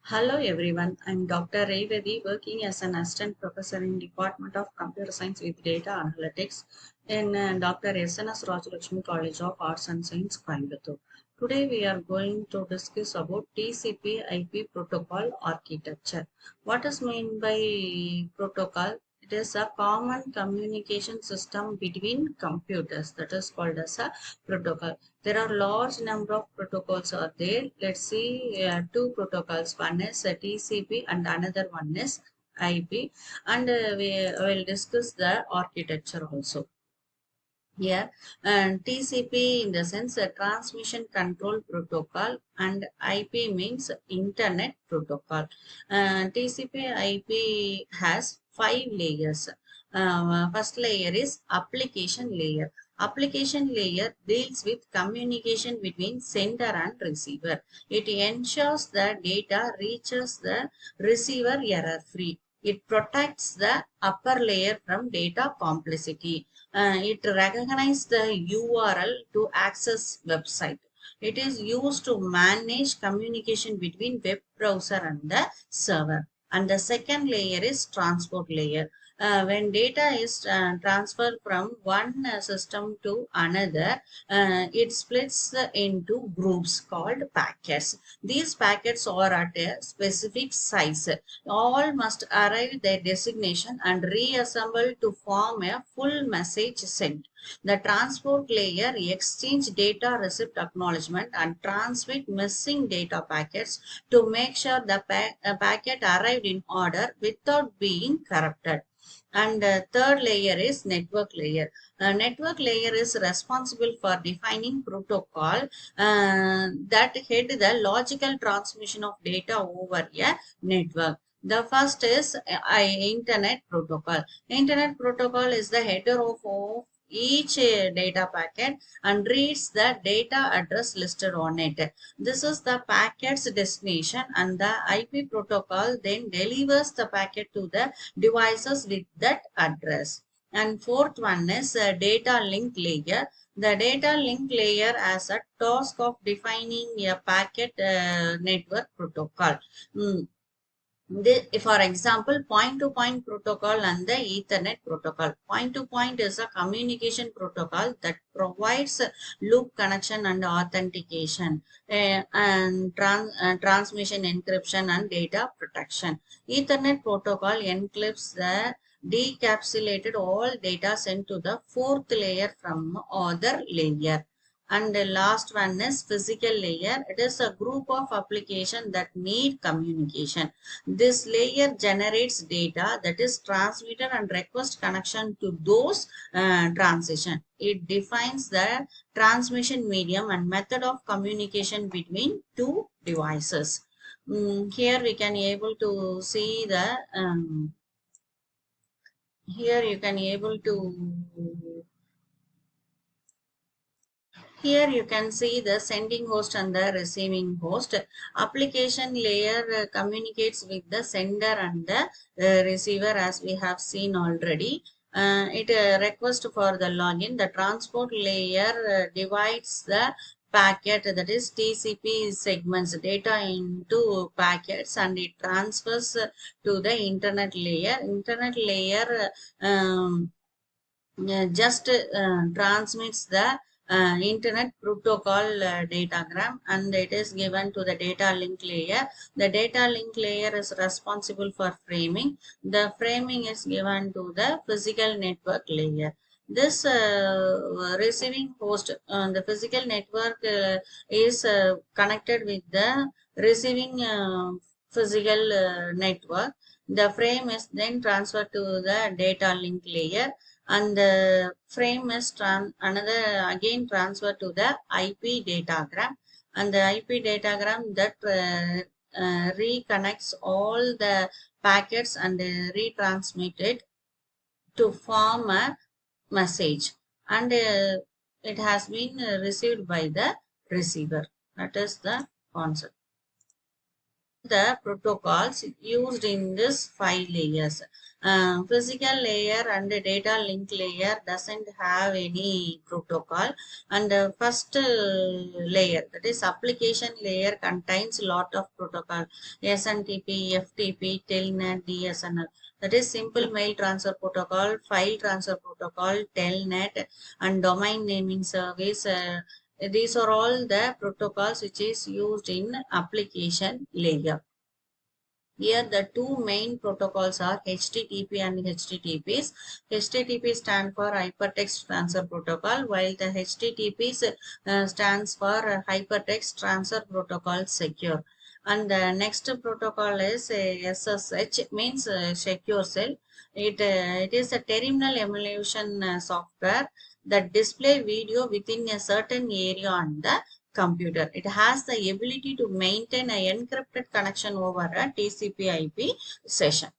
Hello everyone, I'm Dr. Revati working as an assistant professor in Department of Computer Science with Data Analytics in Dr. S.N.S. Rajalakshmi College of Arts and Science, Coimbatore. Today we are going to discuss about TCP/IP protocol architecture. What is meant by protocol? It is a common communication system between computers that is called as a protocol. There are large number of protocols are there. Let's see two protocols. One is TCP and another one is IP. And we will discuss the architecture also. Here, and TCP in the sense a transmission control protocol and IP means internet protocol. TCP IP has 5 layers. First layer is application layer. Application layer deals with communication between sender and receiver. It ensures the data reaches the receiver error free. It protects the upper layer from data complexity. It recognizes the URL to access website. It is used to manage communication between web browser and the server. And the second layer is transport layer. When data is transferred from one system to another, it splits into groups called packets. These packets are at a specific size. All must arrive their destination and reassemble to form a full message sent. The transport layer exchange data receipt acknowledgement and transmit missing data packets to make sure the packet arrived in order without being corrupted. And third layer is network layer. Network layer is responsible for defining protocol that head the logical transmission of data over a network. The first is Internet Protocol. Internet Protocol is the header of each data packet and reads the data address listed on it. This is the packet's destination, and the IP protocol then delivers the packet to the devices with that address. And fourth one is data link layer. The data link layer has a task of defining a packet network protocol. Mm, for example, point-to-point protocol and the Ethernet protocol. Point-to-point is a communication protocol that provides loop connection and authentication, and transmission encryption and data protection. Ethernet protocol encrypts the decapsulated all data sent to the fourth layer from other layer. And the last one is physical layer. It is a group of applications that need communication. This layer generates data that is transmitted and request connection to those transition. It defines the transmission medium and method of communication between two devices. Here we can able to see the here you can able to Here you can see the sending host and the receiving host. Application layer communicates with the sender and the receiver as we have seen already. It request for the login. The transport layer divides the packet, that is TCP segments data into packets, and it transfers to the internet layer. Internet layer just transmits the internet protocol datagram, and it is given to the data link layer. The data link layer is responsible for framing. The framing is given to the physical network layer. This receiving host, the physical network is connected with the receiving physical network. The frame is then transferred to the data link layer, and the frame is another again transferred to the IP datagram, and the IP datagram that reconnects all the packets and retransmit it to form a message, and it has been received by the receiver. That is the concept. the protocols used in this 5 layers. Physical layer and the data link layer doesn't have any protocol, and the first layer, that is application layer, contains lot of protocol: SNTP, FTP, Telnet, DSNL. That is simple mail transfer protocol, file transfer protocol, Telnet, and domain naming service. These are all the protocols which is used in application layer. Here the two main protocols are HTTP and HTTPs. HTTP stands for Hypertext Transfer Protocol, while the HTTPs stands for Hypertext Transfer Protocol Secure. And the next protocol is SSH, means Secure Shell. It is a terminal emulation software that display video within a certain area on the computer. It has the ability to maintain an encrypted connection over a TCP/IP session.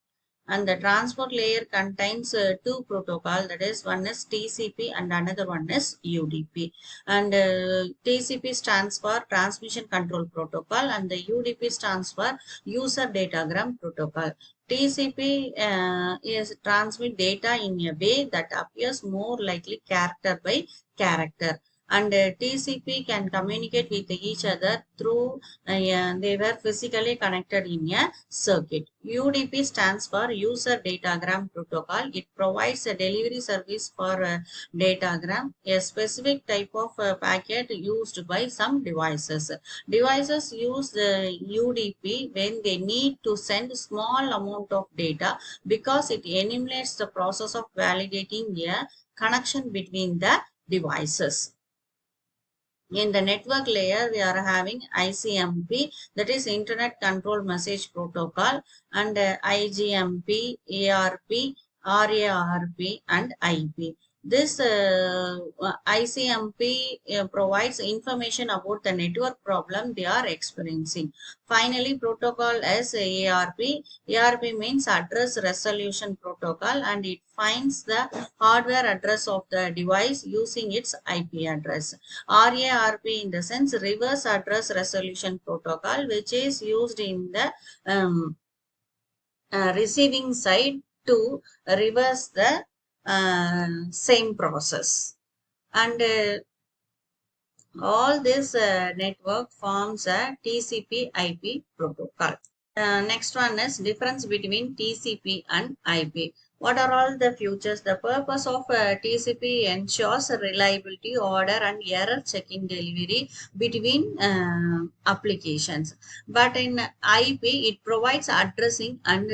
And the transport layer contains two protocols, that is, one is TCP and another one is UDP. And TCP stands for Transmission Control Protocol, and the UDP stands for User Datagram Protocol. TCP is transmit data in a way that appears more likely character by character, and TCP can communicate with each other through they were physically connected in a circuit. UDP stands for User Datagram Protocol. It provides a delivery service for datagram, a specific type of packet used by some devices. Devices use the UDP when they need to send small amount of data, because it eliminates the process of validating a connection between the devices. In the network layer, we are having ICMP, that is Internet Control Message Protocol, and IGMP, ARP, RARP, and IP. This ICMP provides information about the network problem they are experiencing. Finally, protocol is ARP. ARP means Address Resolution Protocol, and it finds the hardware address of the device using its IP address. RARP in the sense Reverse Address Resolution Protocol, which is used in the receiving side to reverse the same process. And all this network forms a TCP IP protocol. Next one is difference between TCP and IP. What are all the features? The purpose of TCP ensures reliability, order, and error checking delivery between applications. But in IP, it provides addressing and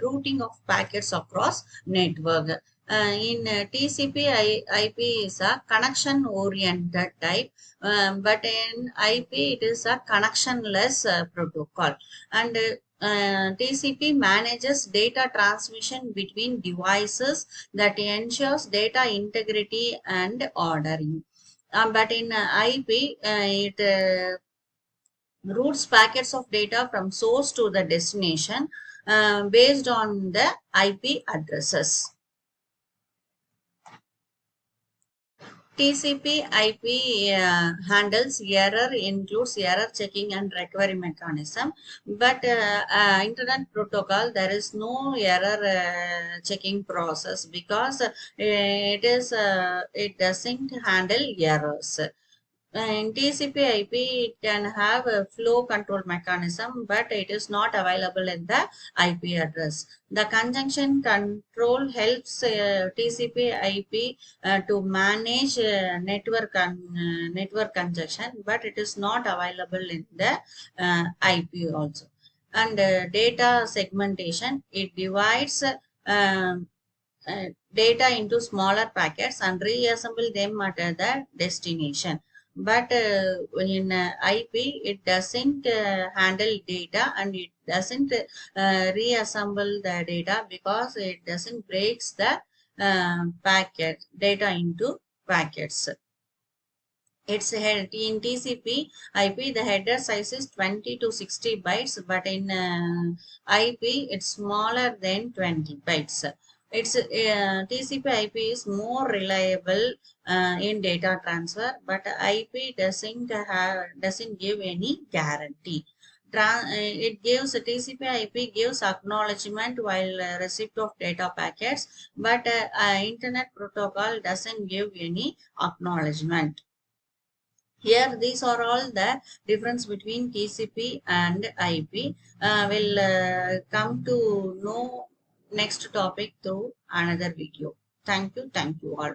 routing of packets across network. In TCP, IP is a connection-oriented type, but in IP, it is a connectionless protocol. And TCP manages data transmission between devices that ensures data integrity and ordering. But in IP, it routes packets of data from source to the destination based on the IP addresses. TCP/IP handles error, includes error checking and recovery mechanism. But Internet protocol, there is no error checking process, because it doesn't handle errors. In TCP/IP, it can have a flow control mechanism, but it is not available in the IP address. The conjunction control helps TCP/IP to manage network congestion, but it is not available in the IP also. And data segmentation, it divides data into smaller packets and reassemble them at the destination. But in IP, it doesn't handle data, and it doesn't reassemble the data, because it doesn't breaks the packet data into packets. It's head in TCP IP, the header size is 20 to 60 bytes, but in IP, it's smaller than 20 bytes. It's TCP IP is more reliable in data transfer, but IP doesn't give any guarantee. it gives TCP/IP gives acknowledgement while receipt of data packets, but internet protocol doesn't give any acknowledgement. Here, these are all the difference between TCP and IP. We'll come to know next topic through another video. Thank you all.